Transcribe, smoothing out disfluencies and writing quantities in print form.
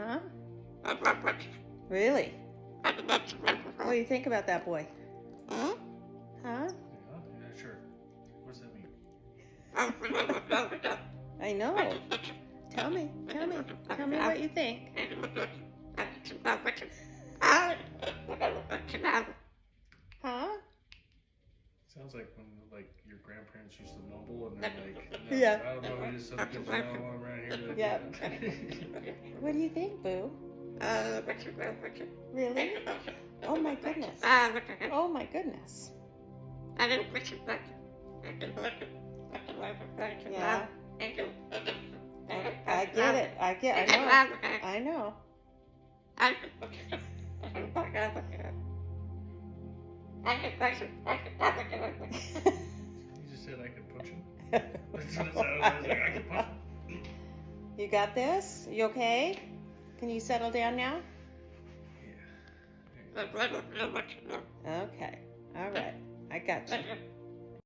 Huh? Really? What do you think about that boy? Huh? Yeah, sure. What does that mean? I know. Tell me what you think. Huh? Sounds like when your grandparents used to mumble and they're like, no, Yeah. I don't know who this son because now I'm around here. Yeah. What do you think, Boo? Really? Oh my goodness. Oh my goodness. Yeah. I get it. I know. You just said I could punch him? That's what it sounded like. I was like, I could punch him. You got this? You okay? Can you settle down now? Yeah. Okay. All right. I got you.